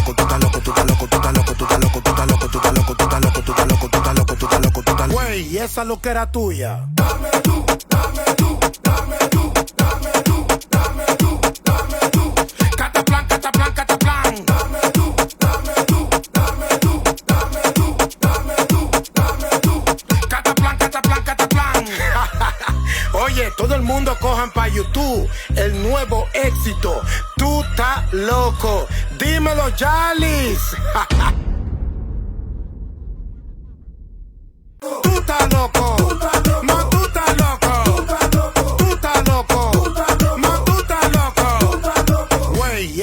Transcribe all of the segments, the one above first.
loco, tú estás loco, tú estás loco, tú estás loco, tú estás loco, tú estás loco, tú estás loco, tú estás loco, tú estás loco, tú estás loco, tú estás loco, tú estás loco. Güey, y esa loquera tuya. Dame tú, dame tú, dame tú, dame tú, dame tú, dame tú. Cataplan, cataplan, cataplan. Dame tú, dame tú, dame tú, dame tú, dame tú, dame tú. Cataplan, cataplan, cataplan. Oye, todo el mundo cojan pa' YouTube el nuevo éxito. Tú estás loco. Dímelo, Jalis. Tú estás loco. No, tú estás loco. Tú estás loco. No, tú estás loco. Güey,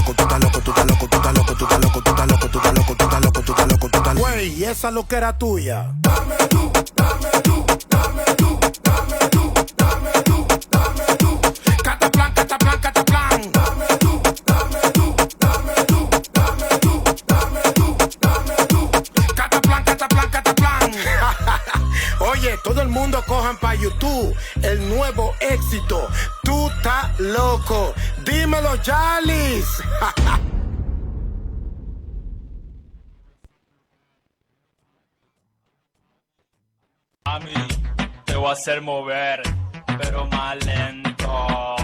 loco, tú estás loco, tú estás loco, tú estás loco, tú estás loco, tú estás loco, tú estás loco, tú estás loco, tú estás loco, tú estás loco. Güey, y esa loquera tuya. Dame tú, dame tú, dame tú, dame tú, dame tú, dame tú. Cataplan, cataplan, cataplan. Dame tú, dame tú, dame tú, dame tú, dame tú, dame tú. Cataplan, cataplan, cataplan. Oye, todo el mundo cojan pa' YouTube el nuevo éxito. Tú estás loco. Dímelo, Yalis. Mami, te voy a hacer mover, pero más lento.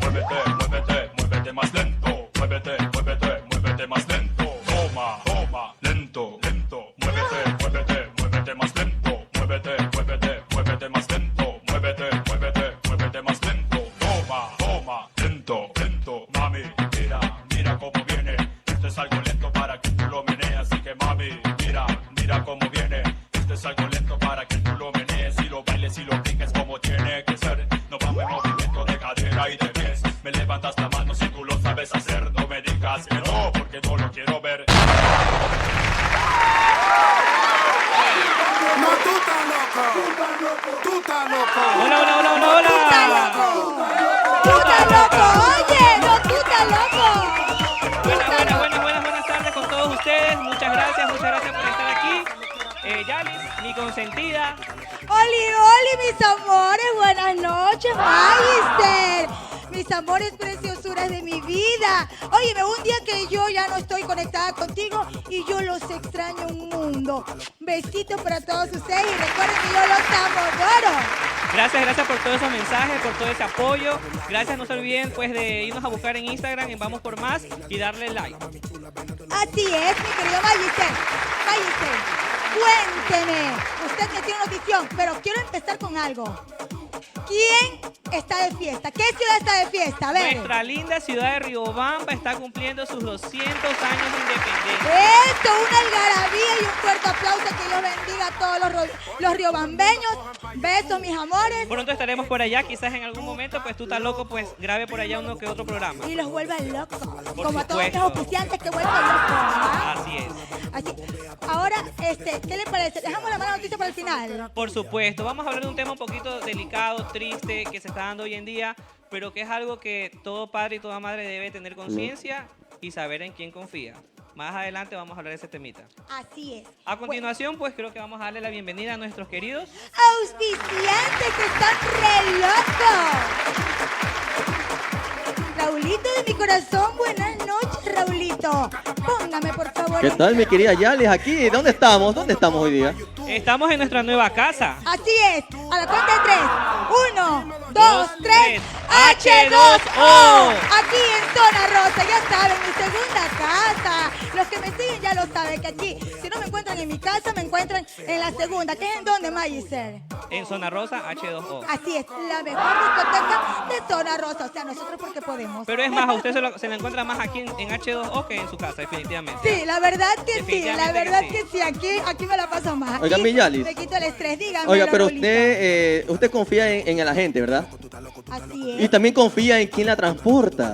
Muévete, muévete, muévete más lento. Muévete, muévete, muévete más lento. Toma, toma, lento, lento. Muévete, muévete, muévete más lento. Muévete, muévete, muévete más lento. Muévete, muévete, muévete más lento. Toma, toma, lento, lento. Mami, mira, mira cómo viene. Esto es algo lento para que tú lo menees. Así que mami, mira, mira cómo viene. Esto es algo lento para que tú lo menees y lo bailes y lo brinques como tiene que ser. No vamos en movimiento de cadera y de pies. Me levantas la mano si tú lo sabes hacer. No me digas que no, porque no lo quiero ver. No, tú estás loco. Tú estás loco. Hola, hola, hola, hola, hola. ¡Tú estás loco! ¡Tú estás loco! ¡Oye! ¡No, tú estás loco! Buenas tardes con todos ustedes. Muchas gracias por estar aquí. Yalis, mi consentida. ¡Oli, mis amores! ¡Buenas noches, Magister! Mis amores, preciosuras de mi vida. Óyeme, un día que yo ya no estoy conectada contigo y yo los extraño un mundo. Besitos para todos ustedes y recuerden que yo los amo, adoro. Gracias por todos esos mensajes, por todo ese apoyo. Gracias, no se olviden pues de irnos a buscar en Instagram en Vamos por Más y darle like. Así es, mi querido Magister. Magister, cuénteme. Usted me tiene notición, pero quiero empezar con algo. ¿Quién está de fiesta? ¿Qué ciudad está de fiesta? A ver. Nuestra linda ciudad de Riobamba está cumpliendo sus 200 años de independencia. Esto, una algarabía y un fuerte aplauso. Que Dios bendiga a todos los riobambeños. Besos, mis amores. Pronto estaremos por allá, quizás en algún momento, pues tú estás loco, pues grabe por allá uno que otro programa. Y los vuelva locos. Por Como a todos supuesto. los auspiciantes que vuelven locos. ¿Ah? Así es. Así. Ahora, ¿qué le parece? Dejamos la mala noticia para el final. Por supuesto, vamos a hablar de un tema un poquito delicado, triste, que se está dando hoy en día, pero que es algo que todo padre y toda madre debe tener conciencia y saber en quién confía. Más adelante vamos a hablar de ese temita. Así es. A continuación, pues creo que vamos a darle la bienvenida a nuestros queridos Auspiciantes que están re locos. Raulito de mi corazón, buenas noches, Raulito. Póngame, por favor. ¿Qué tal, mi querida Yalis? Aquí, ¿dónde estamos? ¿Dónde estamos hoy día? Estamos en nuestra nueva casa. Así es, a la cuenta de 3. 1, 2, 3. H2O. Aquí en Zona Rosa, ya saben, mi segunda casa. Los que me siguen ya lo saben, que aquí, si no me encuentran en mi casa, me encuentran en la segunda. ¿Que es en dónde, Magister? En Zona Rosa, H2O. Así es, la mejor discoteca de Zona Rosa. O sea, nosotros porque podemos. Pero es más, a usted se la encuentra más aquí en H2O que en su casa, definitivamente. Sí, la verdad que sí, la Definitivamente verdad que sí. que sí, aquí me la paso más. Oiga, Aquí mi Yalis. me quito el estrés, dígame. Oiga, pero Raulito. usted confía en la gente, ¿verdad? Así Y es. también confía en quien la transporta.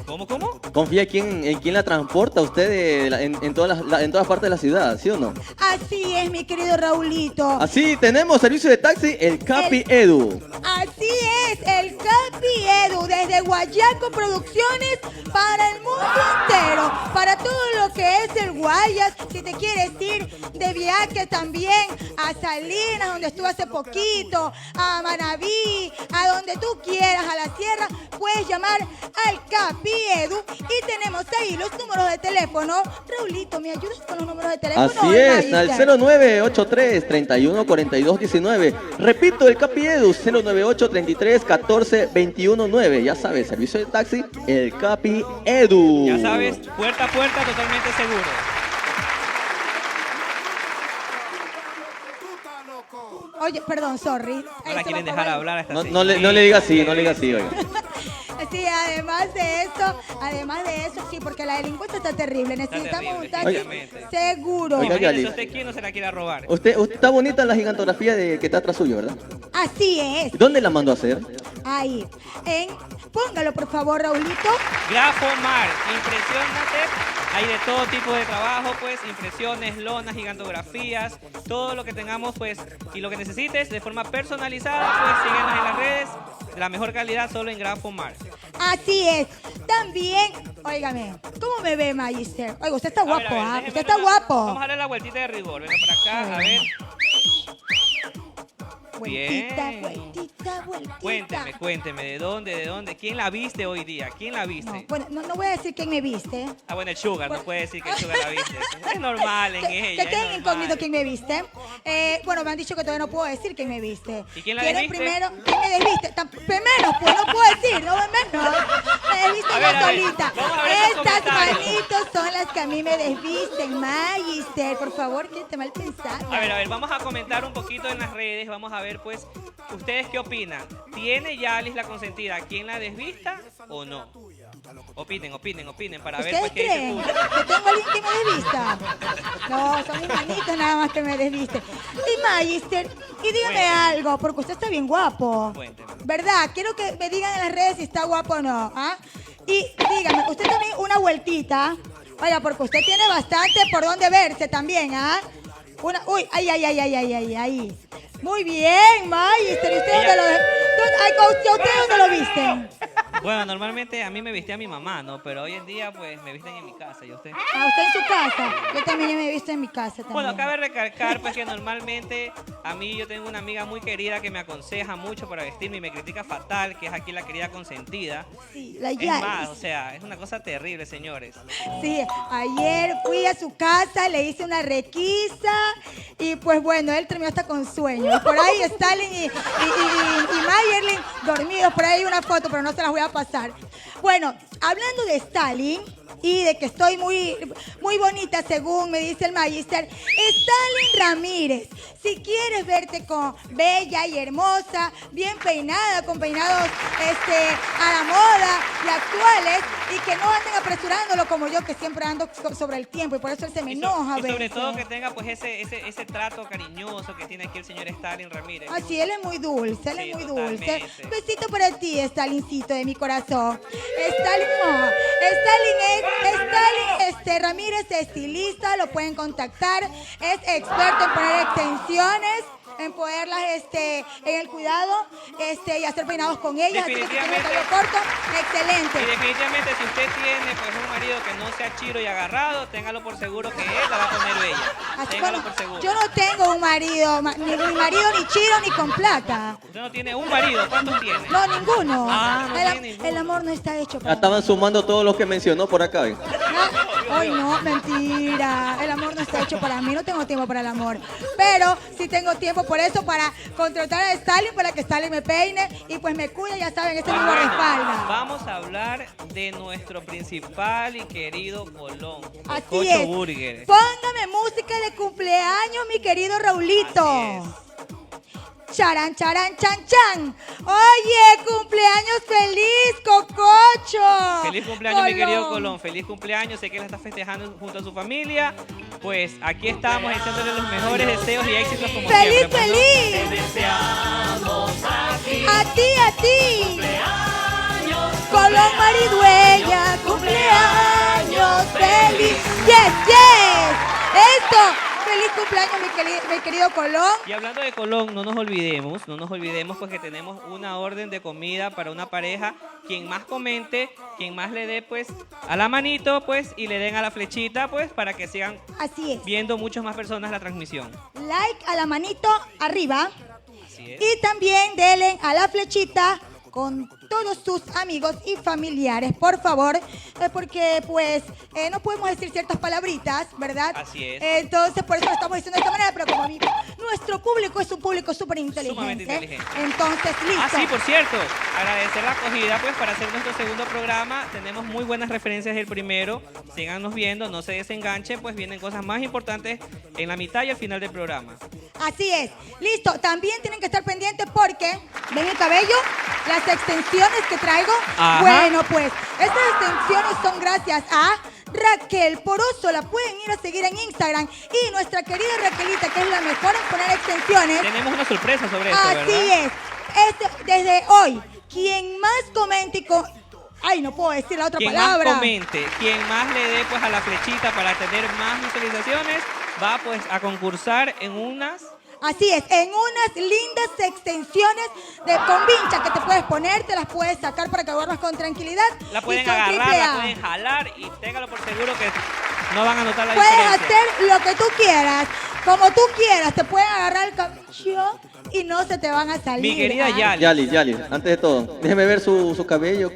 ¿Cómo? Confía en quien la transporta a usted en todas partes de la ciudad, ¿sí o no? Así es, mi querido Raulito. Así tenemos servicio de taxi, el Capi Edu. Así es, el Capi Edu, desde Guayaco Producciones para el mundo entero, para todo lo que es el Guayas. Si te quieres ir de viaje también a Salinas, donde estuve hace poquito, a Manabí, a donde tú quieras, a la sierra, puedes llamar al Capi Edu y tenemos ahí los números de teléfono. Raulito, ¿me ayudas con los números de teléfono? Así es, al 0983-314219. Repito, el Capi Edu, 098-33-14-219. Ya sabes, servicio de taxi, el Capi Edu. Ya sabes, puerta a puerta, totalmente seguro. Oye, perdón, sorry. No la Eso quieren va dejar por ahí. hablar a esta No le diga así, no le diga así, oiga. Sí, además de eso, sí, porque la delincuencia está terrible. Necesitamos un taxi definitivamente. seguro. Oiga, Imagínese Yali. usted quién no se la quiera robar. Usted está bonita la gigantografía que está atrás suyo, ¿verdad? Así es. ¿Dónde la mandó a hacer? Ahí. Póngalo, por favor, Raulito. Grafomar, impresionante. Hay de todo tipo de trabajo, pues, impresiones, lonas, gigantografías, todo lo que tengamos, pues, y lo que necesites de forma personalizada, pues, síguenos en las redes. La mejor calidad solo en Grafomar. Así es. También, óigame, ¿cómo me ve, Magister? Oiga, usted está A ver, guapo, ¿ah? déjeme Usted está darle Vamos guapo. a darle la vueltita de rigor. Venga por acá, a ver. Vueltita, Bien. vueltita, vueltita. Cuénteme, ¿de dónde? ¿Quién la viste hoy día? ¿Quién la No, viste? bueno, no voy a decir quién me viste. Ah, bueno, el Sugar, no puede decir que el Sugar la viste. Es normal en ella. Que quede es incógnito normal. quién me viste. Bueno, me han dicho que todavía no puedo decir quién me viste. ¿Y quién la ¿Quieren desviste? primero quién me desviste? Menos, pues no puedo decir, no menos. Me desviste A yo ver, solita. vamos a ver esos Estas comentarios. manitos son las que a mí me desvisten, Magister. Por favor, que te mal pensado. A ver, vamos a comentar un poquito en las redes. Vamos a ver, pues, ¿ustedes qué opinan? ¿Tiene Yalis la consentida? ¿Quién la desvista o no? Opinen para ver, ¿Ustedes pues, qué dice el creen público. que tengo alguien que me desvista? No, son mis manitos nada más que me desvisten. Y Magister, y dígame Cuénteme. algo, porque usted está bien guapo. Cuénteme. ¿Verdad? Quiero que me digan en las redes si está guapo o no. ¿Ah? Y dígame, usted también una vueltita. Oiga, porque usted tiene bastante por dónde verse también, ¿ah? Uy, ahí. Muy bien, Magister. ¿Y usted dónde lo ¿Usted dónde lo visten? Bueno, normalmente a mí me vestía mi mamá, ¿no? Pero hoy en día, pues, me visten en mi casa. ¿Y usted? Ah, usted en su casa. Yo también ya me he visto en mi casa también. Bueno, cabe recalcar, pues, que normalmente a mí yo tengo una amiga muy querida que me aconseja mucho para vestirme y me critica fatal, que es aquí la querida consentida. Sí, la Es Yaris. más, o sea, es una cosa terrible, señores. Sí, ayer fui a su casa, le hice una requisa y pues bueno, él terminó hasta con sueño. Y por ahí Stalin y Mayerlin dormidos, por ahí hay una foto, pero no se las voy a pasar. Bueno, hablando de Stalin y de que estoy muy bonita según me dice el Magister, Stalin Ramírez, si quieres verte con bella y hermosa, bien peinada, con peinados a la moda y actuales y que no anden apresurándolo como yo que siempre ando sobre el tiempo y por eso él se me enoja a Y sobre veces. todo que tenga, pues, ese trato cariñoso que tiene aquí el señor Stalin Ramírez. Así, él es muy dulce, él Sí, es muy totalmente. dulce. Besito para ti, Stalincito de mi corazón. Stalin Ramírez es estilista, lo pueden contactar. Es experto en poner extensiones, en ponerlas en el cuidado y hacer peinados con ellas. Así que si tiene el cabello corto, excelente. Y definitivamente si usted tiene, pues, un marido que no sea chiro y agarrado, téngalo por seguro que él la va a poner bella. Así, Téngalo bueno, por seguro. yo no tengo un marido, ni marido ni chiro ni con plata. Usted no tiene un marido, ¿cuántos tiene? No, ninguno. Ah, no tiene ninguno. El amor no está hecho Ya para estaban sumando todos los que mencionó por acá. ¿eh? Ay, no, mentira. El amor no está hecho para mí. No tengo tiempo para el amor. Pero sí tengo tiempo por eso, para contratar a Stalin, para que Stalin me peine y pues me cuide. Ya saben, este es mi Bueno, guardaespaldas. vamos a hablar de nuestro principal y querido Colón, el Así Cocho es. Burger. Póngame música de cumpleaños, mi querido Raulito. Así Charan, charan, chan, chan. Oye, cumpleaños feliz, Cococho. Feliz cumpleaños, mi querido Colón. Feliz cumpleaños. Sé que la está festejando junto a su familia. Pues aquí estamos deseándole los mejores deseos y éxitos como ¡Feliz, siempre. pues, ¿no? feliz! Te deseamos A ti. Colón Maridueña, cumpleaños feliz. Yes. Esto. Feliz cumpleaños, mi querido Colón. Y hablando de Colón, no nos olvidemos pues que tenemos una orden de comida para una pareja. Quien más comente, quien más le dé pues a la manito pues y le den a la flechita pues para que sigan Así es. viendo muchas más personas la transmisión. Like a la manito arriba. Así es. Y también denle a la flechita con todos sus amigos y familiares, por favor, porque pues no podemos decir ciertas palabritas, ¿verdad? Así es. Entonces, por eso lo estamos diciendo de esta manera, pero como nuestro público es un público súper Sumamente inteligente, inteligente. entonces, listo. Ah, sí, por cierto, agradecer la acogida pues para hacer nuestro segundo programa. Tenemos muy buenas referencias del primero. Síganos viendo, no se desenganchen, pues vienen cosas más importantes en la mitad y al final del programa. Así es, listo. También tienen que estar pendientes porque, ¿ven el cabello? Las extensiones que traigo. Ajá. Bueno, pues, estas extensiones son gracias a Raquel Poroso. La pueden ir a seguir en Instagram. Y nuestra querida Raquelita, que es la mejor en poner extensiones. Tenemos una sorpresa sobre esto, Así ¿verdad? es. Desde hoy, quien más comente Ay, no puedo decir la otra Quien palabra. más comente, quien más le dé pues a la flechita para tener más visualizaciones, va pues a concursar en unas... Así es, en unas lindas extensiones con vincha que te puedes poner, te las puedes sacar para que duermas con tranquilidad. La y pueden son agarrar, triple la A. pueden jalar y téngalo por seguro que no van a notar la Puedes diferencia. hacer lo que tú quieras, como tú quieras, te pueden agarrar el cabello y no se te van a salir. Mi querida ¿ah? Yali. Yali, antes de todo, déjeme ver su cabello.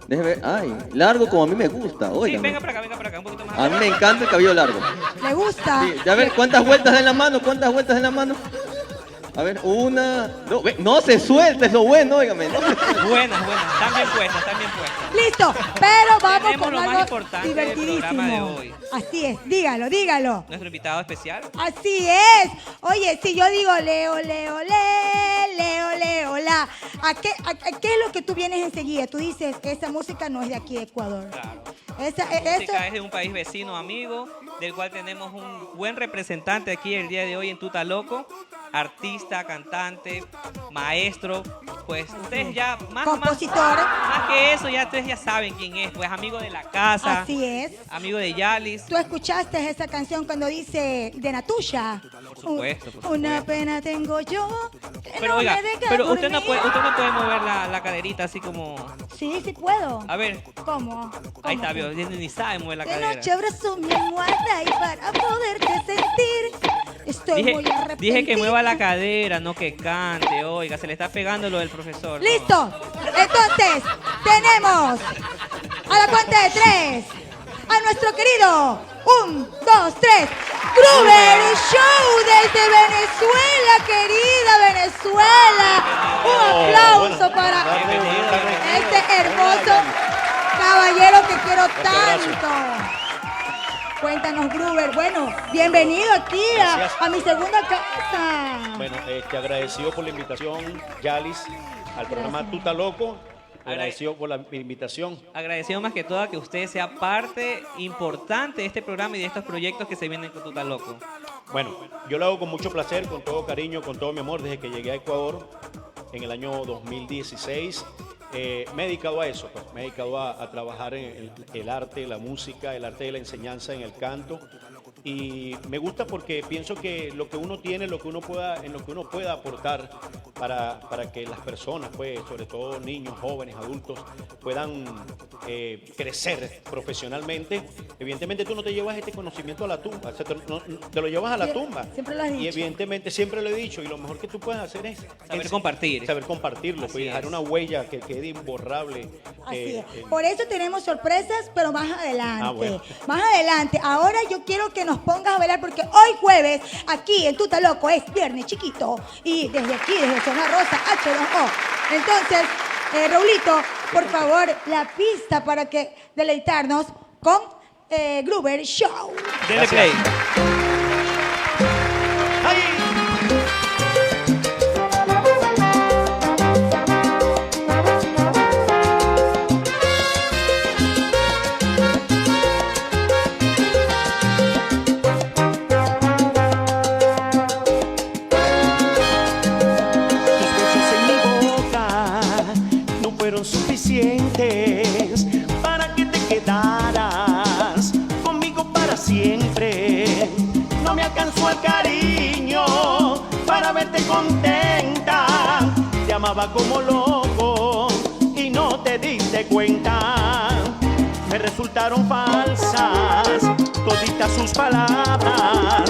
Déjeme ver. Ay, largo como a mí me gusta. Sí, Óigame. venga para acá, un poquito más. A mí me encanta el cabello largo. ¿Le gusta? Sí, ya ver, ¿cuántas vueltas en la mano? A ver, una, dos. No se suelta, es lo bueno, óigame. No se suelta. Buenas, están bien puestas. Listo, pero vamos Tenemos con lo más algo importante del programa de divertidísimo. hoy. Así es, dígalo. Nuestro invitado especial. Así es. Oye, si yo digo Leo, la. ¿Qué es lo que tú vienes enseguida? Tú dices, esa música no es de aquí de Ecuador. Claro. Esa, La eso, música es de un país vecino, amigo, del cual tenemos un buen representante aquí el día de hoy en Tuta Loco. Artista, cantante, maestro. Pues ustedes ya, compositor. más que eso, ya ustedes ya saben quién es. Pues amigo de la casa. Así es. Amigo de Yalis. ¿Tú escuchaste esa canción cuando dice de Natusha? Por supuesto. Una pena tengo yo. Que Pero no oiga, me deja pero usted no dormir. puede mover la caderita así como... Sí puedo. A ver, ¿Cómo? ahí está, vio, ni sabe mover la De cadera. noche abrazo mi almohada y para poderte sentir estoy muy arrepentida. Dije que mueva la cadera, no que cante. Oiga, se le está pegando lo del profesor. ¿no? ¡Listo! Entonces, tenemos a la cuenta de 3 a nuestro querido 1, 2, 3 Gruber Show desde Venezuela, querida Venezuela. Un aplauso para este hermoso caballero que quiero tanto. Cuéntanos, Gruber. Bueno, bienvenido aquí a mi segunda casa. Bueno, agradecido por la invitación, Yalis, al programa Tuta Loco. Agradecido por la invitación. Agradecido más que todo a que usted sea parte importante de este programa y de estos proyectos que se vienen con Tuta Loco. Bueno, yo lo hago con mucho placer, con todo cariño, con todo mi amor, desde que llegué a Ecuador en el año 2016. Me he dedicado a eso, pues. Me he dedicado a trabajar en el arte, la música, el arte de la enseñanza, en el canto. Y me gusta porque pienso que lo que uno tiene, en lo que uno pueda aportar para que las personas, pues, sobre todo niños, jóvenes, adultos, puedan crecer profesionalmente. Evidentemente tú no te llevas este conocimiento a la tumba, o sea, te lo llevas a la tumba. Siempre lo has Y dicho. evidentemente siempre lo he dicho, y lo mejor que tú puedes hacer es Saber compartir. Saber compartirlo, Así pues, dejar es. una huella que quede imborrable. Así es. Por eso tenemos sorpresas, pero más adelante. Ah, bueno. Más adelante. Ahora yo quiero que nos pongas a bailar porque hoy jueves, aquí en Tuta Loco, es viernes chiquito. Y desde aquí, desde Zona Rosa, H2O. Entonces, Raulito, por favor, la pista para que deleitarnos con Gruber Show. Dele play. mostraste contenta. Te amaba como loco y no te diste cuenta. Me resultaron falsas toditas sus palabras.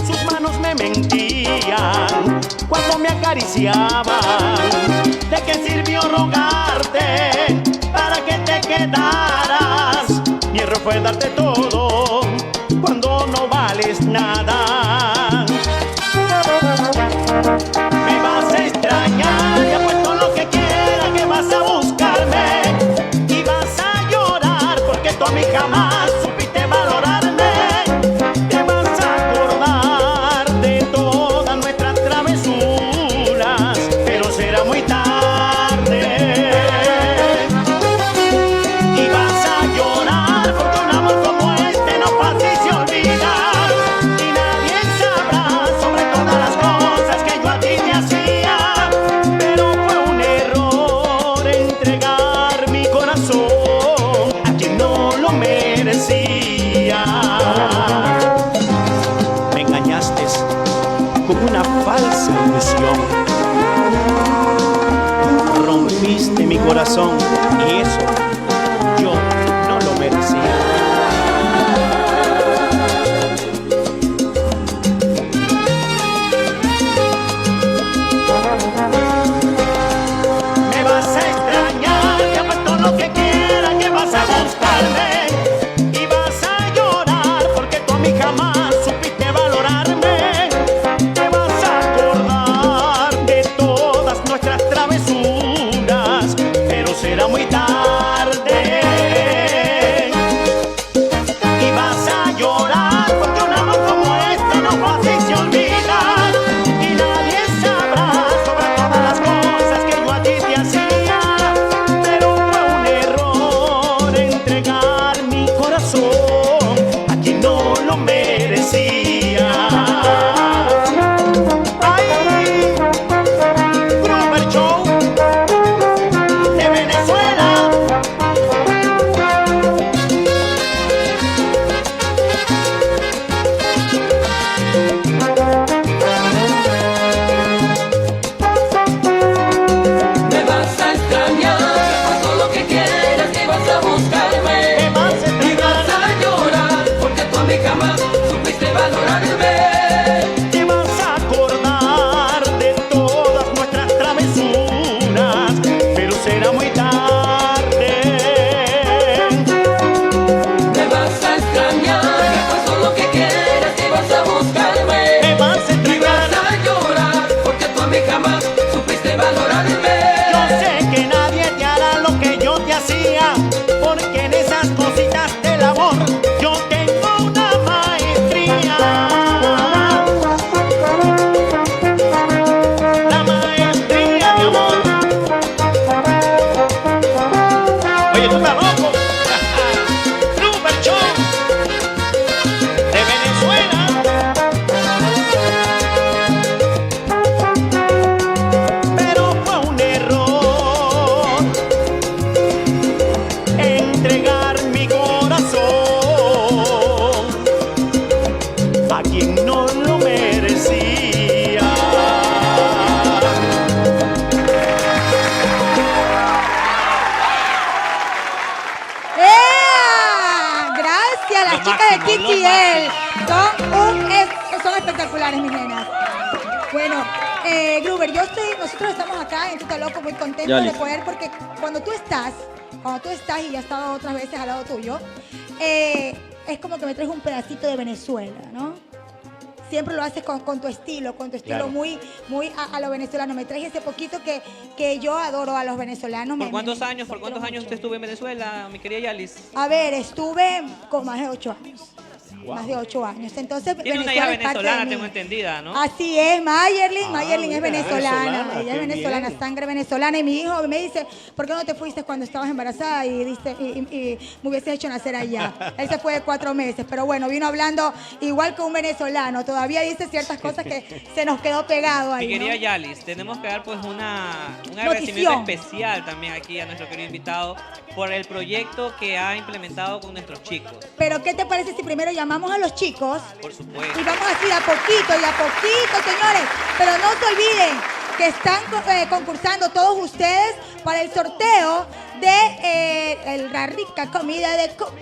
Sus manos me mentían cuando me acariciaban. ¿De qué sirvió rogarte para que te quedaras? Mi error fue darte todo cuando no vales nada. Me vas a extrañar y apuesto lo que quiera que vas a buscarme y vas a llorar porque tú a mí jamás supiste valorarme. Te vas a acordar de todas nuestras travesuras, pero será muy tarde. Y vas a llorar porque un amor como este no fácil se olvida. Y nadie sabrá sobre todas las cosas que yo a ti te hacía. Pero fue un error entregar mi corazón a quien no lo merecía. Me engañaste con una falsa ilusión. Rompiste mi corazón y eso yo no lo merecía. Me vas a extrañar, te apuesto lo que quiera que vas a buscarme y vas a llorar porque tú a mí jamás supiste valorarme. Te vas a acordar de todas nuestras travesuras, pero será muy tarde. Y vas a llorar porque un amor como este no fácil se olvida. Y nadie sabrá sobre todas las cosas que yo a ti te hacía. Pero fue un error entregar mi corazón a quien no lo merecía. Ay, Gruber Show de Venezuela. Me vas a extrañar, haz todo lo que quieras que vas a buscarme. Me vas a Y entregar, vas a llorar porque tú a mí jamás supiste valorarme. te vas a acordar de todas nuestras travesuras, pero será muy tarde. Me vas a extrañar, haz todo lo que quieras que vas a buscarme. Me vas a Y entregar, vas a llorar porque tú a mí jamás supiste valorarme. yo sé que nadie te hará lo que yo te hacía, porque en esas cositas del amor yo tengo una maestría. La maestría, mi amor. Oye, tú estás loco. Gruber Show de Venezuela. Pero fue un error entregar mi corazón a quien no lo merecía. ¡Ea! Gracias, las Lo chicas de máximo, lo TTL. Son espectaculares, mis nenas. Bueno, Gruber, nosotros estamos acá en Tuta Loco muy contentos Ya, de listo. poder, porque cuando tú estás y ya he estado otras veces al lado tuyo, es como que me traes un pedacito de Venezuela, ¿no? Siempre lo haces con tu estilo Claro. muy a lo venezolano. Me traes ese poquito que yo adoro a los venezolanos. ¿Por cuántos años usted estuvo en Venezuela, mi querida Yalis? A ver, estuve con más de 8 años. Más de 8 años. Entonces, Tiene una hija Venezuela es parte de venezolana, mí. tengo entendida, ¿no? Así es, Mayerlin. Mayerlin es mira, venezolana. venezolana, Ella es qué venezolana, bien. sangre venezolana. Y mi hijo me dice, ¿por qué no te fuiste cuando estabas embarazada y me hubiese hecho nacer allá? Él se fue de 4 meses, pero bueno, vino hablando igual que un venezolano. Todavía dice ciertas cosas que se nos quedó pegado ahí, Mi querida ¿no? Yalis, tenemos que dar pues un agradecimiento Notición. especial también aquí a nuestro querido invitado por el proyecto que ha implementado con nuestros chicos. Pero ¿qué te parece si primero llamamos llamamos a los chicos. Por supuesto. Y vamos así de a poquito, señores. Pero no se olviden que están concursando todos ustedes para el sorteo de la rica comida de Coco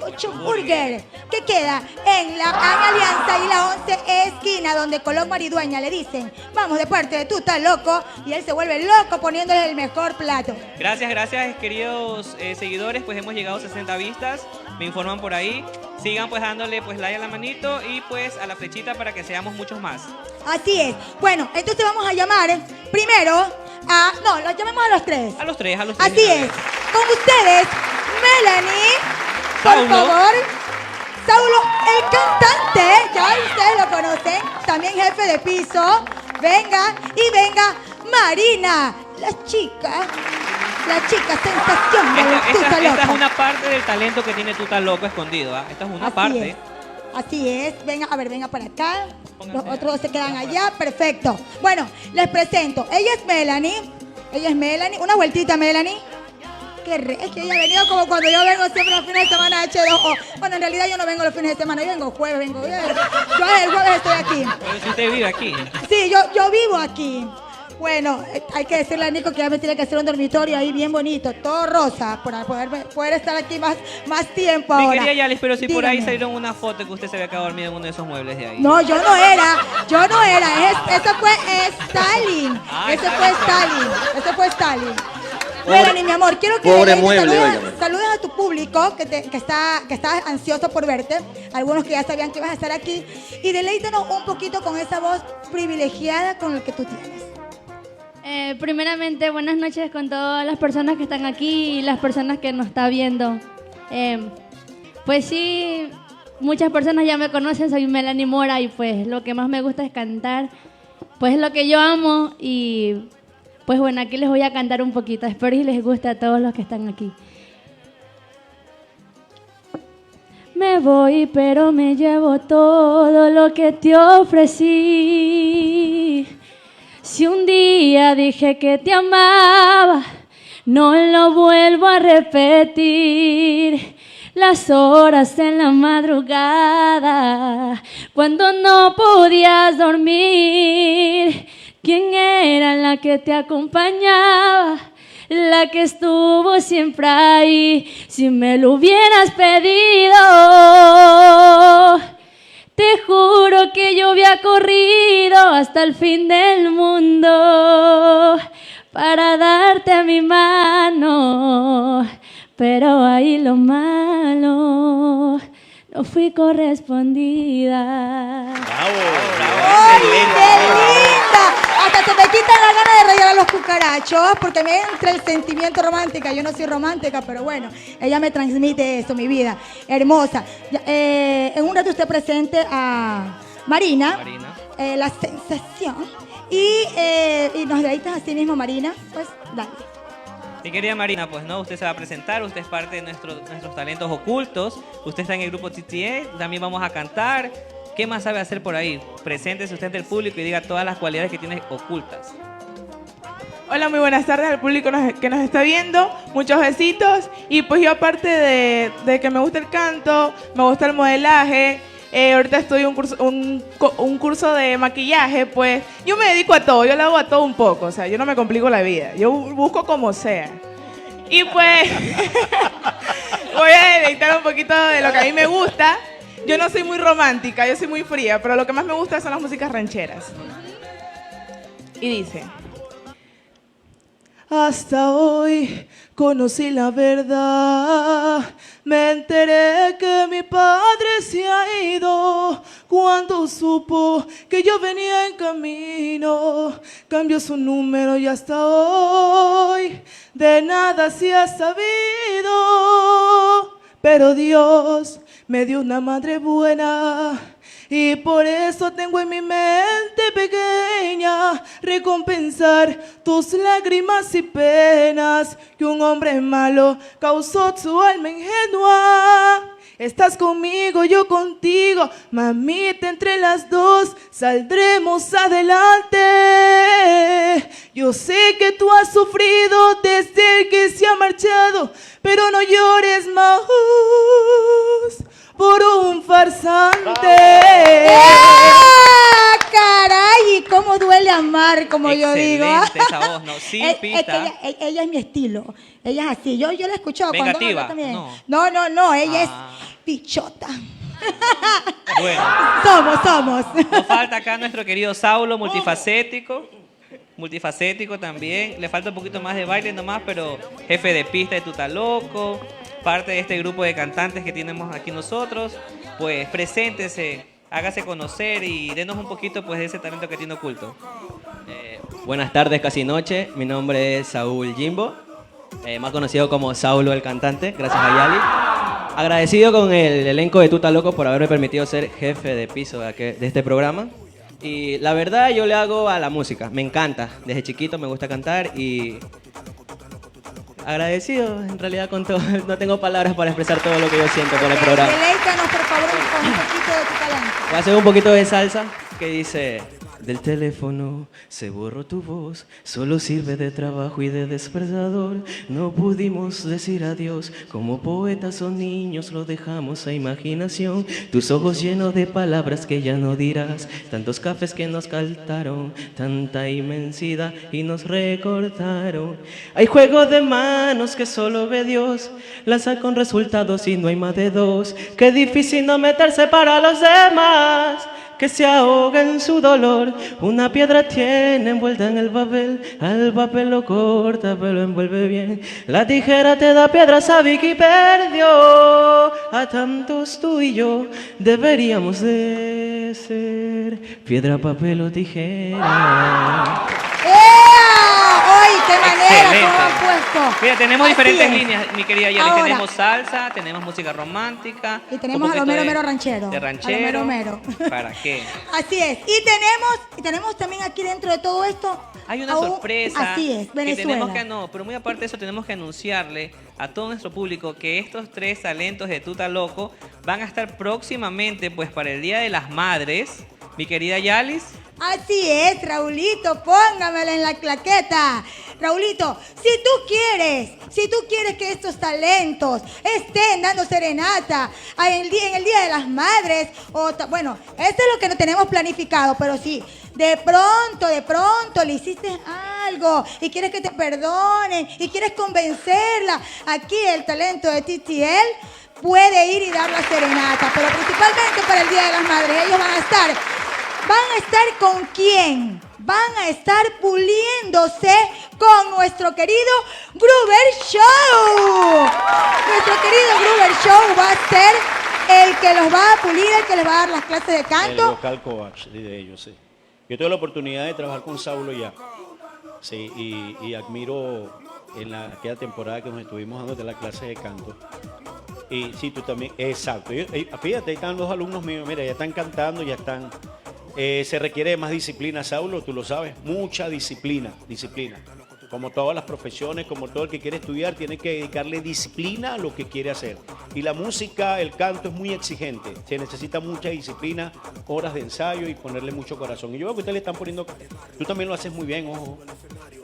Burger, que queda en la Alianza y la 11 esquina, donde Colón Maridueña le dicen, vamos de parte de Tú Estás Loco, y él se vuelve loco poniéndole el mejor plato. Gracias, queridos seguidores, pues hemos llegado a 60 vistas, me informan por ahí. Sigan pues dándole pues like a la manito y pues a la flechita para que seamos muchos más. Así es. Bueno, entonces vamos a llamar primero a... No, los llamemos a los tres. A los tres. Así es. Con ustedes, Melanie, por Saulo. favor. Saulo, el cantante, ya ustedes lo conocen, también jefe de piso. Venga, y venga Marina, la chica sensación de Tú Estás Esta es Loco. una parte del talento que tiene Tú Estás Loco escondido, ¿ah? Esta es una parte. Así es. Venga, a ver, venga para acá. Pónganse. Los otros dos se quedan allá. Perfecto. Bueno, les presento. Ella es Melanie. Una vueltita, Melanie. Es que ella ha venido como cuando yo vengo siempre los fines de semana a H2O. Bueno, en realidad yo no vengo los fines de semana. Yo vengo jueves, Yo el jueves estoy aquí. Pero si usted vive aquí. Sí, yo vivo aquí. Bueno, hay que decirle a Nico que ya me tiene que hacer un dormitorio ahí bien bonito, todo rosa, para poder estar aquí más tiempo Mi ahora. querida Yalis, pero si por ahí Dígame. salieron una foto que usted se había quedado dormido en uno de esos muebles de ahí. No, yo no era. Eso fue Stalin. Ah, Ese fue Stalin. Pobre- Melanie, mi amor, quiero que pobre mueble, saludes a tu público que está ansioso por verte. Algunos que ya sabían que ibas a estar aquí. Y deleítanos un poquito con esa voz privilegiada con la que tú tienes. Primeramente, buenas noches con todas las personas que están aquí y las personas que nos están viendo. Pues sí, muchas personas ya me conocen, soy Melanie Mora y pues lo que más me gusta es cantar. Pues es lo que yo amo y pues bueno, aquí les voy a cantar un poquito. Espero y les guste a todos los que están aquí. Me voy, pero me llevo todo lo que te ofrecí. Si un día dije que te amaba, no lo vuelvo a repetir. Las horas en la madrugada, cuando no podías dormir, ¿quién era la que te acompañaba? La que estuvo siempre ahí. Si me lo hubieras pedido, te juro que yo había corrido hasta el fin del mundo para darte mi mano, pero ahí lo malo, no fui correspondida. ¡Ay, qué linda! Hasta se me quita la gana de reír a los cucarachos porque me entra el sentimiento romántico. Yo no soy romántica, pero bueno, ella me transmite eso, mi vida. Hermosa. En un rato usted presente a Marina. La sensación. Y nos deleitas así mismo, Marina. Pues dale. Mi querida Marina, pues no, usted se va a presentar, usted es parte de nuestros talentos ocultos, usted está en el grupo TTA, también vamos a cantar. ¿Qué más sabe hacer por ahí? Preséntese usted ante el público y diga todas las cualidades que tiene ocultas. Hola, muy buenas tardes al público que nos está viendo. Muchos besitos. Y pues yo aparte de que me gusta el canto, me gusta el modelaje, ahorita estudio un curso de maquillaje, pues yo me dedico a todo, yo le hago a todo un poco, o sea, yo no me complico la vida, yo busco como sea. Y pues voy a deleitar un poquito de lo que a mí me gusta. Yo no soy muy romántica, yo soy muy fría, pero lo que más me gusta son las músicas rancheras. Y dice: hasta hoy conocí la verdad, me enteré que mi padre se ha ido cuando supo que yo venía en camino, cambió su número y hasta hoy de nada se ha sabido, pero Dios me dio una madre buena y por eso tengo en mi mente pequeña recompensar tus lágrimas y penas que un hombre malo causó tu alma ingenua. Estás conmigo, yo contigo, mamita, entre las dos saldremos adelante. Yo sé que tú has sufrido desde el que se ha marchado, pero no llores más por un farsante. yo digo. Excelente esa voz, ¿no? Sin Es pista. que ella es mi estilo. Ella es así. Yo la he escuchado ¿Vengativa? cuando habla también. No. No, ella Ah. es pichota. Bueno, Somos. nos falta acá nuestro querido Saulo, multifacético. Multifacético también. Le falta un poquito más de baile nomás, pero jefe de pista de Tuta Loco. Parte de este grupo de cantantes que tenemos aquí nosotros. Pues preséntese, hágase conocer y denos un poquito pues de ese talento que tiene oculto. Buenas tardes, casi noche. Mi nombre es Saúl Jimbo, más conocido como Saulo el cantante, gracias a Yali. Agradecido con el elenco de Tuta Loco por haberme permitido ser jefe de piso de este programa. Y la verdad yo le hago a la música, me encanta. Desde chiquito me gusta cantar y agradecido en realidad con todo. No tengo palabras para expresar todo lo que yo siento por el programa. Deleítanos, por favor, con un poquito de tu talento. Voy a hacer un poquito de salsa que dice: del teléfono se borró tu voz, solo sirve de trabajo y de despertador. No pudimos decir adiós, como poetas o niños lo dejamos a imaginación. Tus ojos llenos de palabras que ya no dirás, tantos cafés que nos caltaron, tanta inmensidad y nos recortaron. Hay juegos de manos que solo ve Dios, lanza con resultados y no hay más de dos. Qué difícil no meterse para los demás, que se ahoga en su dolor. Una piedra tiene envuelta en el papel, al papel lo corta pero lo envuelve bien. La tijera te da piedra, sabe que perdió. A tantos tú y yo deberíamos de ser piedra, papel o tijera. ¡Ea! ¡Ay, qué manera! Excelente. ¿Cómo han puesto? Mira, tenemos Así diferentes es. líneas, mi querida Yali. Ahora. Tenemos salsa, tenemos música romántica. Y tenemos un a lo poquito mero ranchero. De A lo ranchero. mero. ¿Para qué? Así es. Y tenemos también aquí dentro de todo esto. Hay una a un- sorpresa. Así es, que tenemos Venezuela. que no, pero muy aparte de eso tenemos que anunciarle a todo nuestro público que estos 3 talentos de Tuta Loco van a estar próximamente pues para el Día de las Madres. Mi querida Yalis. Así es, Raulito, póngamelo en la claqueta. Raulito, si tú quieres que estos talentos estén dando serenata en el Día de las Madres, bueno, esto es lo que no tenemos planificado, pero si de pronto le hiciste algo y quieres que te perdonen y quieres convencerla, aquí el talento de TTL puede ir y dar la serenata, pero principalmente para el Día de las Madres. Ellos van a estar ¿con quién? Van a estar puliéndose con nuestro querido Gruber Show. Nuestro querido Gruber Show va a ser el que los va a pulir, el que les va a dar las clases de El canto. vocal coach de ellos, sí. Yo tuve la oportunidad de trabajar con Saulo ya. Sí, y admiro en aquella temporada que nos estuvimos dando de la clase de canto. Y sí, tú también, exacto. Fíjate, ahí están los alumnos míos, mira, ya están cantando, ya están. Se requiere más disciplina, Saulo, tú lo sabes, mucha disciplina. Como todas las profesiones, como todo el que quiere estudiar, tiene que dedicarle disciplina a lo que quiere hacer. Y la música, el canto es muy exigente, se necesita mucha disciplina, horas de ensayo y ponerle mucho corazón. Y yo veo que ustedes le están poniendo, tú también lo haces muy bien, ojo.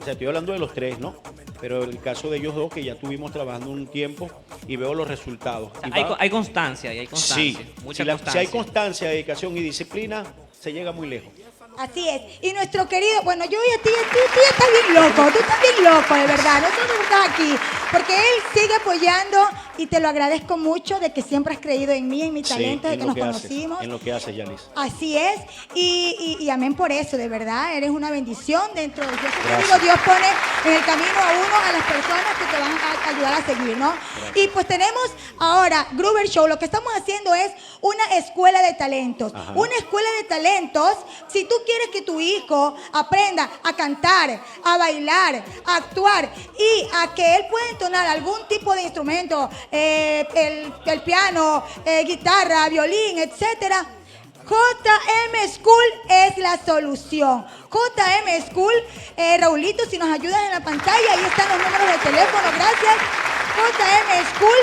O sea, estoy hablando de los 3, ¿no? Pero el caso de ellos 2, que ya estuvimos trabajando un tiempo y veo los resultados. O sea, hay constancia y hay constancia. Sí, Mucha si constancia. hay constancia, dedicación y disciplina, se llega muy lejos. Así es. Y nuestro querido, bueno, yo y a ti, tú ya estás bien loco, tú estás bien loco, de verdad. Nosotros estamos aquí porque él sigue apoyando y te lo agradezco mucho de que siempre has creído en mí, en mi talento, de que nos conocimos. En lo que haces, Yalis. Así es, y amén por eso, de verdad, eres una bendición dentro de Dios. Yo Gracias. digo, Dios pone en el camino a uno, a las personas que te van a ayudar a seguir, ¿no? Y pues tenemos ahora Gruber Show, lo que estamos haciendo es una escuela de talentos. Ajá. Una escuela de talentos, si tú quieres que tu hijo aprenda a cantar, a bailar, a actuar y a que él pueda entonar algún tipo de instrumento, el piano, guitarra, violín, etcétera, JM School es la solución. JM School, Raulito, si nos ayudas en la pantalla, ahí están los números de teléfono, gracias. JM School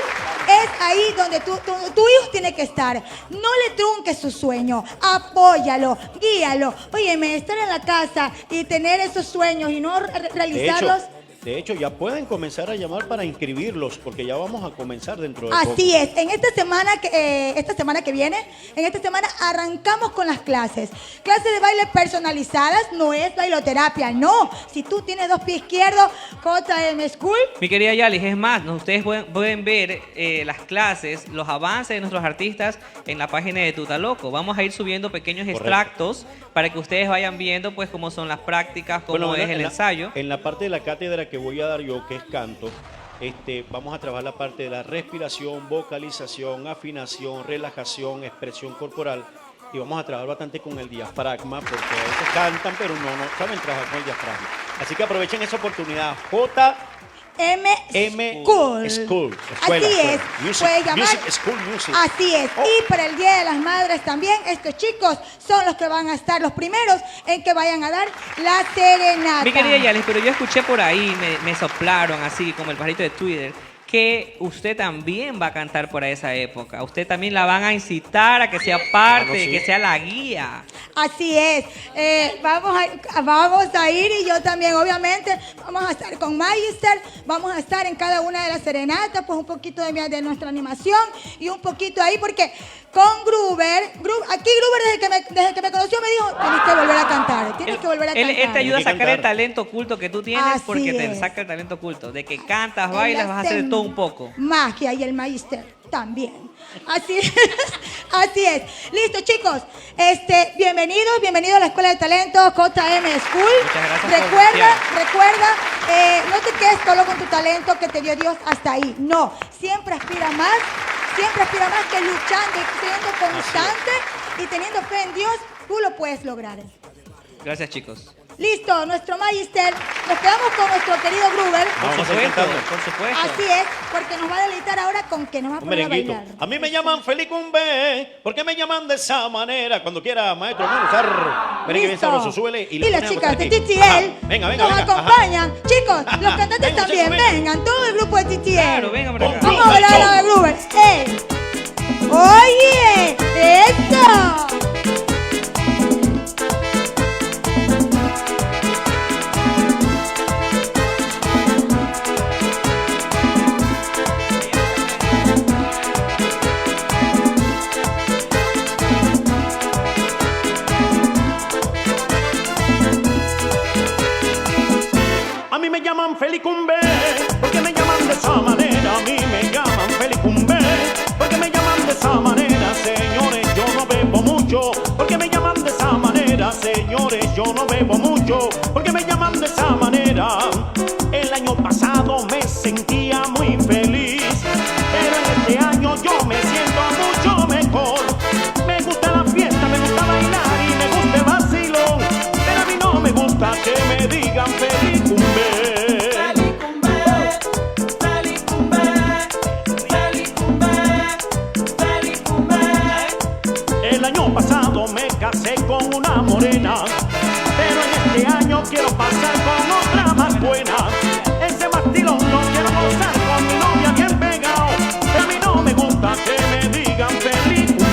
es ahí donde tu hijo tiene que estar. No le trunques su sueño, apóyalo, guíalo. Óyeme, estar en la casa y tener esos sueños y no realizarlos. De hecho, ya pueden comenzar a llamar para inscribirlos, porque ya vamos a comenzar dentro de poco. Así es, en esta semana que viene, en esta semana arrancamos con las clases. Clases de baile personalizadas, no es bailoterapia, no. Si tú tienes 2 pies izquierdos, JM School. Mi querida Yalis, es más, ustedes pueden ver las clases, los avances de nuestros artistas en la página de Tutaloco. Vamos a ir subiendo pequeños extractos para que ustedes vayan viendo pues cómo son las prácticas, cómo es el ensayo. En la parte de la cátedra que voy a dar yo, que es canto, vamos a trabajar la parte de la respiración, vocalización, afinación, relajación, expresión corporal, y vamos a trabajar bastante con el diafragma, porque a veces cantan pero no saben trabajar con el diafragma. Así que aprovechen esa oportunidad. JM School. Escuela, Así es. Music, llamar. Music School Music. Así es. Oh. Y para el Día de las Madres también, estos chicos son los que van a estar los primeros en que vayan a dar la serenata. Mi querida Yalis, pero yo escuché por ahí, me soplaron así como el pajarito de Twitter, que usted también va a cantar por esa época. Usted también la van a incitar a que sea parte, sí. que sea la guía. Así es. Vamos a ir y yo también, obviamente, vamos a estar con Magister, vamos a estar en cada una de las serenatas, pues un poquito de nuestra animación y un poquito ahí, porque con Gruber, desde que me conoció me dijo, tienes que volver a cantar, tienes que volver a cantar. Él te ayuda a sacar cantar. el talento oculto que tú tienes, Así porque te es. saca el talento oculto. De que cantas, Él bailas, vas a hacer hace de todo un poco. Magia, y el Magister también. Así es. Así es. Listo, chicos. Bienvenidos a la Escuela de Talento JM School. Muchas gracias por Recuerda, no te quedes solo con tu talento que te dio Dios hasta ahí. No, siempre aspira más que luchando y siendo constante y teniendo fe en Dios, tú lo puedes lograr. Gracias, chicos. Listo, nuestro Magister. Nos quedamos con nuestro querido Gruber. Vamos a ir cantando. Por supuesto. Así es, porque nos va a deleitar ahora con que nos va a Un poner a merenguito. bailar. A mí me llaman Felicumbe. ¿Por qué me llaman de esa manera? Cuando quiera, maestro, vamos a usar merengue bien Listo. sabroso, súbele. Y le las ponemos chicas por de aquí. TTL Ajá. Venga. nos acompañan. Chicos, los cantantes Venga, también, muchachos, vengan, todo el grupo de TTL. Claro, vengan por acá. Vamos a bailar la de Gruber. ¡Ey! ¡Oye! ¡Eso! A mí me llaman Felicumbe, porque me llaman de esa manera. A mí me llaman Felicumbe, porque me llaman de esa manera. Señores, yo no bebo mucho, porque me llaman de esa manera. Señores, yo no bebo mucho, porque me llaman de esa manera. El año pasado me sentía muy feliz, pero en este año yo me siento mucho mejor. Me gusta la fiesta, me gusta bailar y me gusta el vacilón, pero a mí no me gusta que me digan Felicumbe. El año pasado me casé con una morena, pero en este año quiero pasar con otra más buena. Ese vacilón lo quiero gozar con mi novia bien pegado, pero a mí no me gusta que me digan Felicumbe.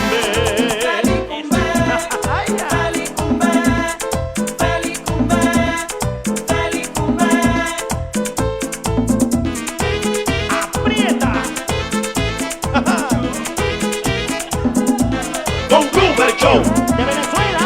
¡Aprieta! Don Gruber Show de Venezuela.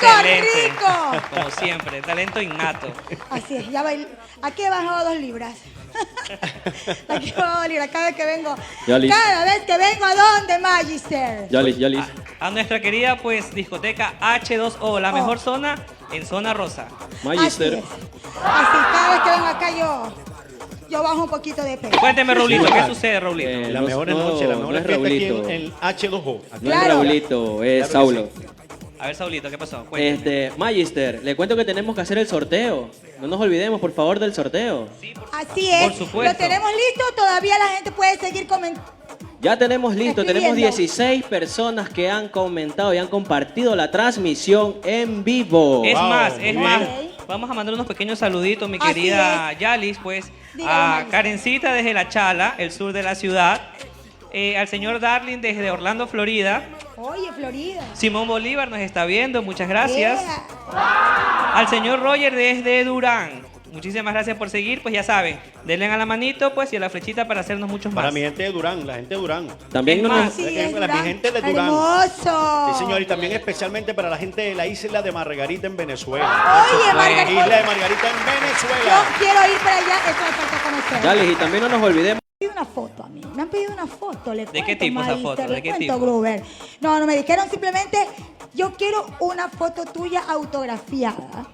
Excelente. rico! Como siempre, talento innato. Así es, ya bailé. Aquí he bajado 2 libras. Aquí he bajado 2 libras cada vez que vengo. Ya listo. Cada vez que vengo, ¿a dónde, Magister? Ya listo. A nuestra querida pues discoteca H2O, la mejor zona en zona rosa. Así Magister. es. Así, cada vez que vengo acá yo bajo un poquito de peso. Cuénteme, Raulito, ¿qué sucede, Raulito? La No, mejor no, noche, la no mejor es fiesta aquí Raulito. en H2O. Aquí. No es Claro. Raulito, es Claro que Saulo. A ver, Saulito, ¿qué pasó? Cuénteme. Magister, le cuento que tenemos que hacer el sorteo. No nos olvidemos, por favor, del sorteo. Así es. Por supuesto. Lo tenemos listo, todavía la gente puede seguir comentando. Ya tenemos listo, tenemos Escribiendo. 16 personas que han comentado y han compartido la transmisión en vivo. Es Wow, más, muy es bien. más. Ok. Vamos a mandar unos pequeños saluditos, mi Así querida Yalis, pues, Dígalo, a Maris. Karencita desde La Chala, el sur de la ciudad, al señor Darling desde Orlando, Florida, Oye, Florida. Simón Bolívar nos está viendo, muchas gracias, Yeah. al señor Roger desde Durán, muchísimas gracias por seguir, pues ya saben, denle a la manito, pues, y a la flechita para hacernos muchos más. Para mi gente de Durán, la gente de Durán. También Es no más, nos... Sí, Para es mi Durán. gente de Durán. Hermoso. Sí, señor, y también especialmente para la gente de la isla de Margarita en Venezuela. Oye, Isla Margarita. de Margarita en Yo Venezuela. quiero ir para allá, eso me falta conocer. Yalis, y también no nos olvidemos. Me han pedido una foto a mí. Me han pedido una foto. Le ¿De qué cuento, tipo esa Magister, foto? ¿De le qué cuento, tipo? Gruber. No, me dijeron simplemente, yo quiero una foto tuya autografiada.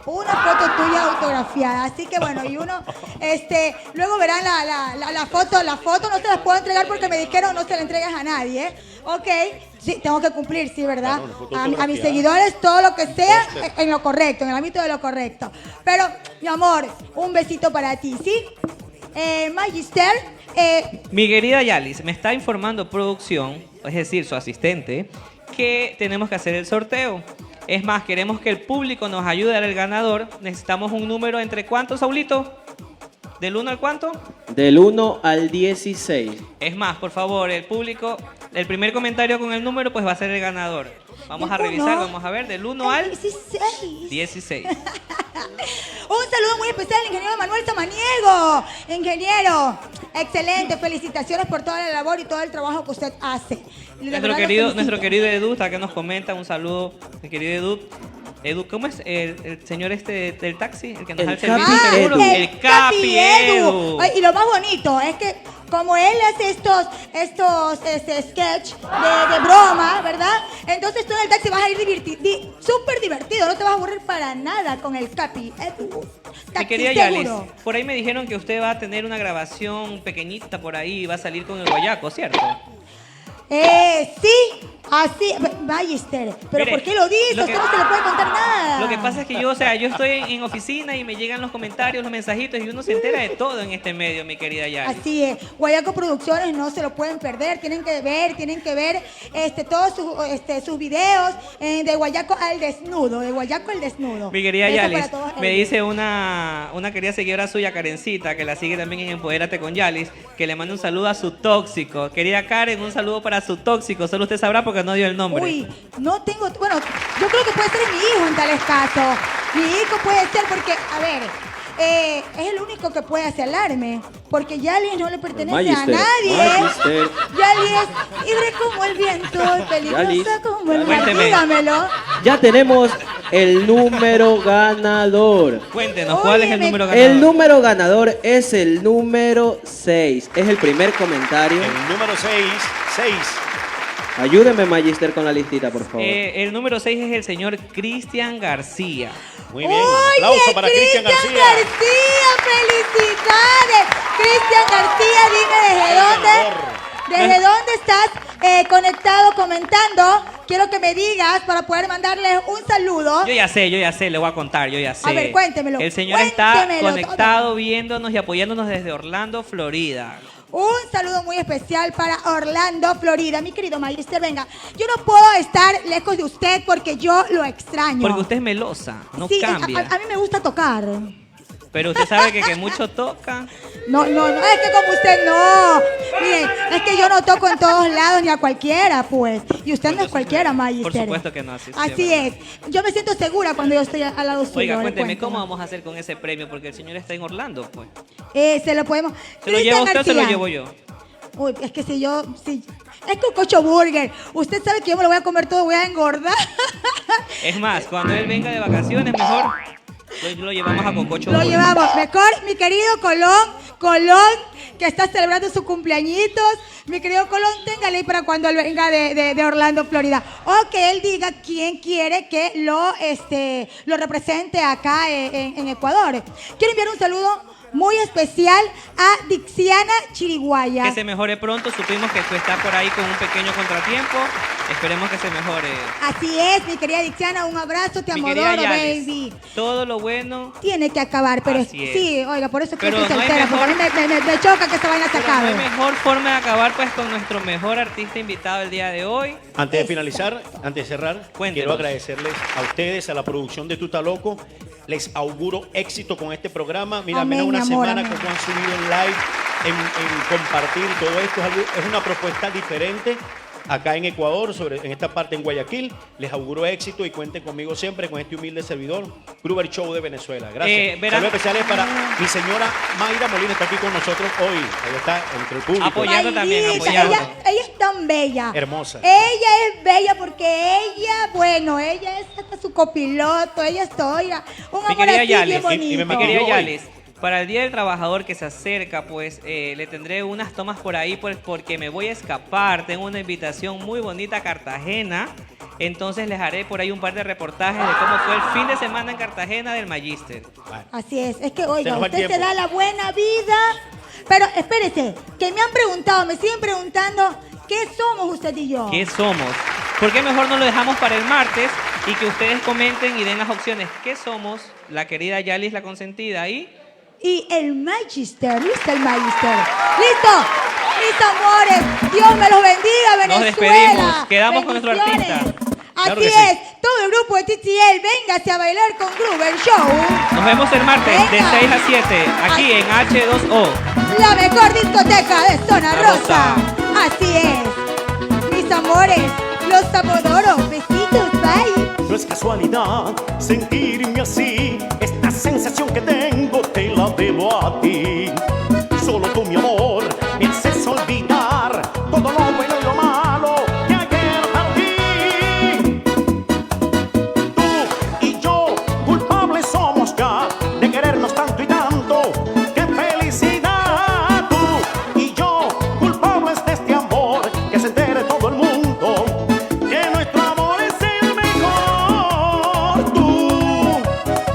Una foto tuya autografiada. Así que bueno, y uno, luego verán la foto. La foto no se las puedo entregar porque me dijeron no se la entregas a nadie. ¿Eh? Ok, sí, tengo que cumplir, sí, ¿verdad? Claro, una foto A mis autografiada. seguidores, todo lo que sea, en lo correcto, en el ámbito de lo correcto. Pero, mi amor, un besito para ti, ¿sí? Magister, Mi querida Yalis, me está informando producción, es decir, su asistente, que tenemos que hacer el sorteo. Es más, queremos que el público nos ayude a dar el ganador. Necesitamos un número entre ¿cuántos, Saulito? ¿Del 1 al cuánto? Del 1 al 16. Es más, por favor, el público, el primer comentario con el número pues va a ser el ganador. Vamos a ¿Del revisar, uno? vamos a ver, del 1 al 16. 16. Un saludo muy especial al ingeniero Manuel Samaniego. Ingeniero, excelente. Felicitaciones por toda la labor y todo el trabajo que usted hace. De verdad lo felicito. Nuestro querido Edu está que nos comenta, un saludo, mi querido Edu. Edu, ¿cómo es el señor del taxi? El que nos da el El servicio Capi seguro. Edu. El Capi Edu. Ay, y lo más bonito es que como él hace estos sketch de broma, ¿verdad? Entonces tú en el taxi vas a ir súper divertido, no te vas a aburrir para nada con el Capi Edu. Mi Taxi querida Yalis, seguro. por ahí me dijeron que usted va a tener una grabación pequeñita por ahí y va a salir con el guayaco, ¿cierto? Sí, así, Magister, pero Mire, ¿por qué lo dice? lo que- Usted no se le puede contar nada. Lo que pasa es que yo estoy en oficina y me llegan los comentarios, los mensajitos y uno se entera de todo en este medio, mi querida Yalis. Así es, Guayaco Producciones no se lo pueden perder, tienen que ver todos sus videos de Guayaco al desnudo, de Guayaco al desnudo. Mi querida Eso Yalis, para todos me ellos. dice una querida seguidora suya, Karencita, que la sigue también en Empodérate con Yalis, que le manda un saludo a su tóxico. Querida Karen, un saludo para su tóxico, solo usted sabrá porque no dio el nombre. Uy, no tengo, bueno, yo creo que puede ser mi hijo en tales casos. Mi hijo puede ser porque, a ver, es el único que puede hacerlarme, porque Yalis no le pertenece Magister, a nadie. Magister. Yalis es libre como el viento, peligrosa Yalis, como el mar. Cuénteme. Dígamelo. Ya tenemos el número ganador. Cuéntenos, ¿cuál es el Óyeme, número ganador? El número ganador es el número 6. Es el primer comentario. El número 6. Ayúdeme, Magister, con la listita, por favor. El número 6 es el señor Cristian García. Muy bien. Oye, Aplauso para Cristian García. ¡Felicidades! Cristian García, dime desde dónde estás conectado, comentando. Quiero que me digas para poder mandarles un saludo. Yo ya sé, le voy a contar, yo ya sé. A ver, cuéntemelo, El señor está cuéntemelo conectado, todo. viéndonos y apoyándonos desde Orlando, Florida. Un saludo muy especial para Orlando, Florida. Mi querido Magister, venga, yo no puedo estar lejos de usted porque yo lo extraño. Porque usted es melosa, no Sí, cambia. a mí me gusta tocar. Pero usted sabe que mucho toca. No, es que como usted no. Miren, es que yo no toco en todos lados ni a cualquiera, pues. Y usted no es cualquiera, Magister. Por supuesto que no, así Así es. Yo me siento segura cuando yo estoy al lado suyo. Oiga, le cuénteme, cuento. ¿cómo vamos a hacer con ese premio? Porque el señor está en Orlando, pues. Se lo podemos. ¿Se lo lleva Cristian usted o se lo García. llevo yo? Uy, es que si es cococho burger. Usted sabe que yo me lo voy a comer todo, voy a engordar. Es más, cuando él venga de vacaciones, mejor lo llevamos a Cococho. Lo llevamos. Mejor, mi querido Colón, que está celebrando su cumpleañitos. Mi querido Colón, téngale ahí para cuando él venga de Orlando, Florida. O que él diga quién quiere que lo represente acá en Ecuador. Quiero enviar un saludo muy especial a Dixiana Chiriguaya. Que se mejore pronto. Supimos que tú estás por ahí con un pequeño contratiempo. Esperemos que se mejore. Así es, mi querida Dixiana, un abrazo, te Mi adoro, querida Yales, baby. todo lo bueno Tiene que acabar, pero Así es. sí, oiga, por eso es que Pero estoy no hay soltera, porque a mí me choca que esta vaina se Pero no acabe. hay mejor forma de acabar pues con nuestro mejor artista invitado el día de hoy. Antes de finalizar, antes de cerrar, Cuéntenos. quiero agradecerles a ustedes, a la producción de Tuta Loco. Les auguro éxito con este programa. Mira, Amén, menos una mi amor, semana amén. como han subido en live, en compartir todo esto. Es una propuesta diferente acá en Ecuador, en esta parte en Guayaquil. Les auguro éxito y cuenten conmigo siempre con este humilde servidor, Gruber Show de Venezuela. Gracias. verán- Saludos especiales para mi señora Mayra Molina, está aquí con nosotros hoy. Ahí está, entre el público. Apoyando también, Maldita, apoyando. ella es tan bella. Hermosa. Ella es bella porque ella es hasta su copiloto, ella es toda. Un Mi amor querida así bien Yales, bonito. y me mi querida maquilló hoy. Yales, para el Día del Trabajador que se acerca, pues le tendré unas tomas por ahí pues, porque me voy a escapar. Tengo una invitación muy bonita a Cartagena. Entonces les haré por ahí un par de reportajes de cómo fue el fin de semana en Cartagena del Magister. Así es que Se oiga, nos va el usted se tiempo. da la buena vida. Pero espérese, que me han preguntado, me siguen preguntando, ¿qué somos usted y yo? ¿Qué somos? ¿Por qué mejor no lo dejamos para el martes y que ustedes comenten y den las opciones? ¿Qué somos? La querida Yalis, la consentida, y Y el Magister, listo el Magister. ¡Listo! Mis amores, Dios me los bendiga, Venezuela. Nos despedimos, quedamos con nuestro Bendiciones. artista. Así Claro que es, sí. todo el grupo de TTL, véngase a bailar con Gruber Show. nos vemos el martes de Venga. 6 a 7 aquí en H2O. La mejor discoteca de Zona La Rosa. Así es. Mis amores, los adoro. Besitos, bye. No es casualidad sentirme así. Esta sensación que tengo te la debo a ti. Solo tú, mi amor, me haces olvidar todo lo bueno y lo malo que ayer perdí. Tú y yo, culpables somos ya de querernos tanto y tanto. ¡Qué felicidad! Tú y yo, culpables de este amor, que se entere todo el mundo que nuestro amor es el mejor. Tú,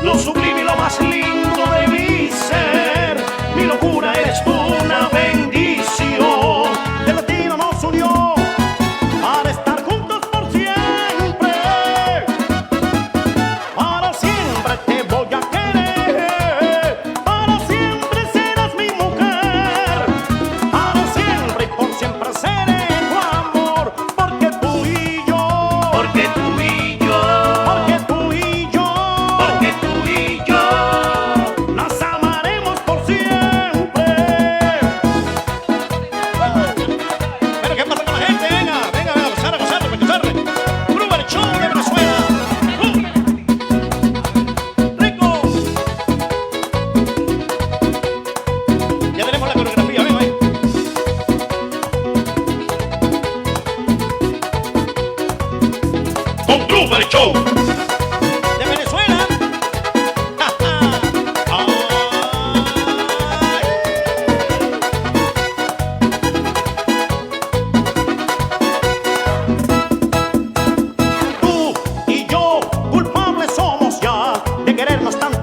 lo sublime y lo más lindo de mi ser, mi locura eres tú, una bendición. El destino nos unió para estar juntos por siempre. Para siempre te voy a querer, para siempre serás mi mujer, para siempre y por siempre seré tu amor, porque tú y yo, porque tú y yo, porque tú y yo, porque tú y yo, nos amaremos por siempre. Bueno, ¿qué pasa con la gente? Venga, a gozarle. Gruber Show de Venezuela. ¡Rico! Ya tenemos la coreografía, venga ahí. Con Gruber Show. De Venezuela. Tú y yo, culpables somos ya de querernos tanto